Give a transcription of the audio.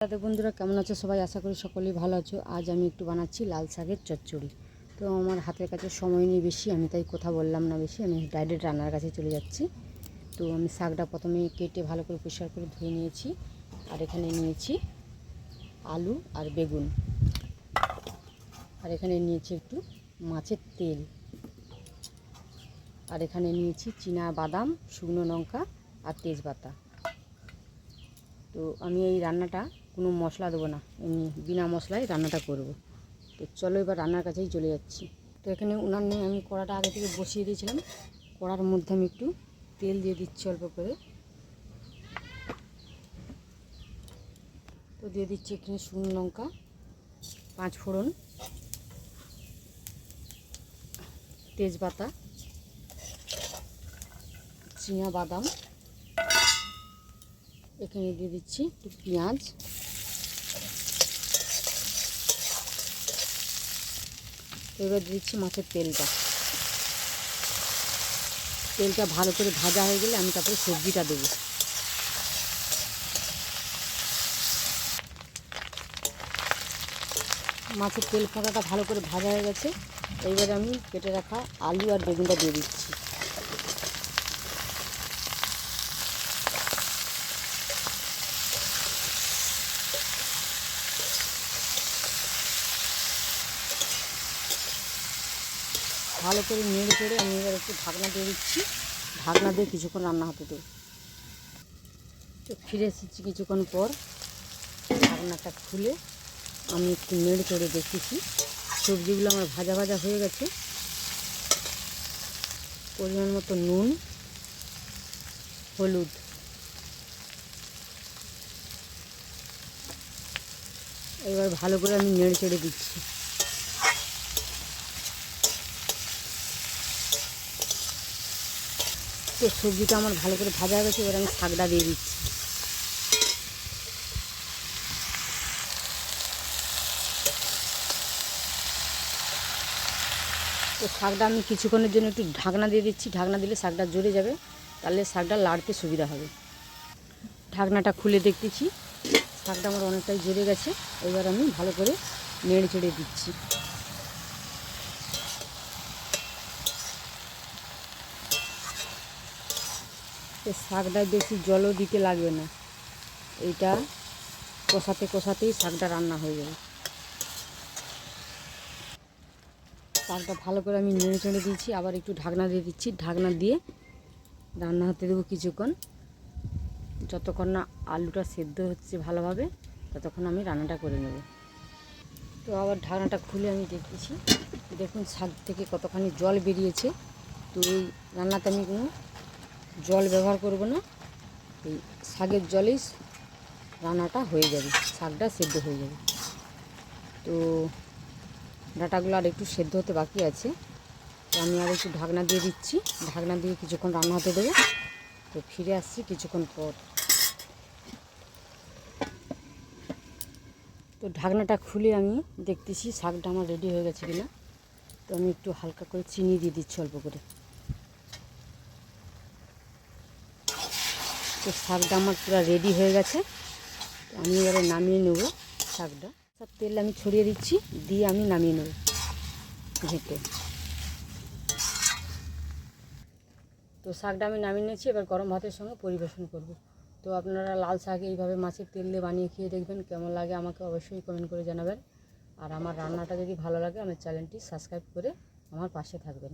দাদা বন্ধুরা কেমন আছো সবাই? আশা করি সকলেই ভালো আছো। আজ আমি একটু বানাচ্ছি লাল শাকের চচ্চড়ি। তো আমার হাতের কাছে সময় নেই বেশি, আমি তাই কথা বললাম না বেশি, আমি ডাইরেক্ট রান্নার কাছে চলে যাচ্ছি। তো আমি শাকটা প্রথমে কেটে ভালো করে পরিষ্কার করে ধুয়ে নিয়েছি। আর এখানে নিয়েছি আলু আর বেগুন, আর এখানে নিয়েছি একটু মাছের তেল, আর এখানে নিয়েছি চীনা বাদাম, শুকনো লঙ্কা আর তেজপাতা। তো আমি এই রান্নাটা কোনো মশলা দেবো না, এমনি বিনা মশলায় রান্নাটা করব। তো চলো এবার রান্নার কাছেই চলে যাচ্ছি। তো এখানে উনান নিয়ে আমি কড়াটা আগে থেকে বসিয়ে দিয়েছিলাম। কড়ার মধ্যে আমি একটু তেল দিয়ে দিচ্ছি অল্প করে। তো দিয়ে দিচ্ছি এখানে শুকনো লঙ্কা, 5 ফোড়ন, তেজপাতা, চীনা বাদাম, এখানে দিয়ে দিচ্ছি একটু পেঁয়াজ, এবার দিয়ে দিচ্ছি মাছের তেলটা। তেলটা ভালো করে ভাজা হয়ে গেলে আমি তারপরে সবজিটা দেবো। মাছের তেল ফোঁটাটা ভালো করে ভাজা হয়ে গেছে। এইবারে আমি কেটে রাখা আলু আর বেগুনটা দিয়ে দিচ্ছি। ভালো করে নেড়ে চেড়ে আমি এবার একটু ঢাকনা দিয়ে দিচ্ছি। ঢাকনা দিয়ে কিছুক্ষণ রান্না হতে দেবো। তো ফিরে এসেছি কিছুক্ষণ পর। ঢাকনাটা খুলে আমি একটু নেড়ে চেড়ে দেখেছি সবজিগুলো আমার ভাজা ভাজা হয়ে গেছে। পরিমাণ মতো নুন, হলুদ, এবার ভালো করে আমি নেড়ে চেড়ে দিচ্ছি। তো সবজিটা আমার ভালো করে ভাজা হয়ে গেছে, এবার আমি শাকটা দিয়ে দিচ্ছি। তো শাকটা আমি কিছুক্ষণের জন্য একটু ঢাকনা দিয়ে দিচ্ছি। ঢাকনা দিলে শাকটা জ্বলে যাবে, তাহলে শাকটা লাড়তে সুবিধা হবে। ঢাকনাটা খুলে দেখতেছি শাকটা আমার অনেকটাই জ্বলে গেছে। এবার আমি ভালো করে নেড়ে চেড়ে দিচ্ছি। তো শাকটায় বেশি জলও দিতে লাগবে না, এইটা কষাতে কষাতেই শাকটা রান্না হয়ে যাবে। শাকটা ভালো করে আমি নেড়ে চেড়ে দিয়েছি, আবার একটু ঢাকনা দিয়ে দিচ্ছি। ঢাকনা দিয়ে রান্না হতে দেবো কিছুক্ষণ, যতক্ষণ না আলুটা সেদ্ধ হচ্ছে ভালোভাবে ততক্ষণ আমি রান্নাটা করে নেব। তো আবার ঢাকনাটা খুলে আমি দেখতেছি, দেখুন শাক থেকে কতখানি জল বেরিয়েছে। তো এই রান্নাতে আমি কোনো জল ব্যবহার করব না, এই শাকের জলেই রান্নাটা হয়ে যাবে, শাকটা সেদ্ধ হয়ে যাবে। তো ডাঁটাগুলো আর একটু সেদ্ধ হতে বাকি আছে, তো আমি আর একটু ঢাকনা দিয়ে দিচ্ছি। ঢাকনা দিয়ে কিছুক্ষণ রান্না হতে দেবো। তো ফিরে আসছি কিছুক্ষণ পর। তো ঢাকনাটা খুলে আমি দেখতেছি শাকটা আমার রেডি হয়ে গেছে কিনা। তো আমি একটু হালকা করে চিনি দিয়ে দিচ্ছি অল্প করে। তো শাকটা আমার পুরো রেডি হয়ে গেছে। তো আমি এবারে নামিয়ে নেব শাকটা। সব তেল আমি ছড়িয়ে দিচ্ছি, দিয়ে আমি নামিয়ে নেব ঘেঁটে। তো শাকটা আমি নামিয়ে নিয়েছি, এবার গরম ভাতের সঙ্গে পরিবেশন করব। তো আপনারা লাল শাক এইভাবে মাছের তেল দিয়ে বানিয়ে খেয়ে দেখবেন, কেমন লাগে আমাকে অবশ্যই কমেন্ট করে জানাবেন। আর আমার রান্নাটা যদি ভালো লাগে আমার চ্যানেলটি সাবস্ক্রাইব করে আমার পাশে থাকবেন।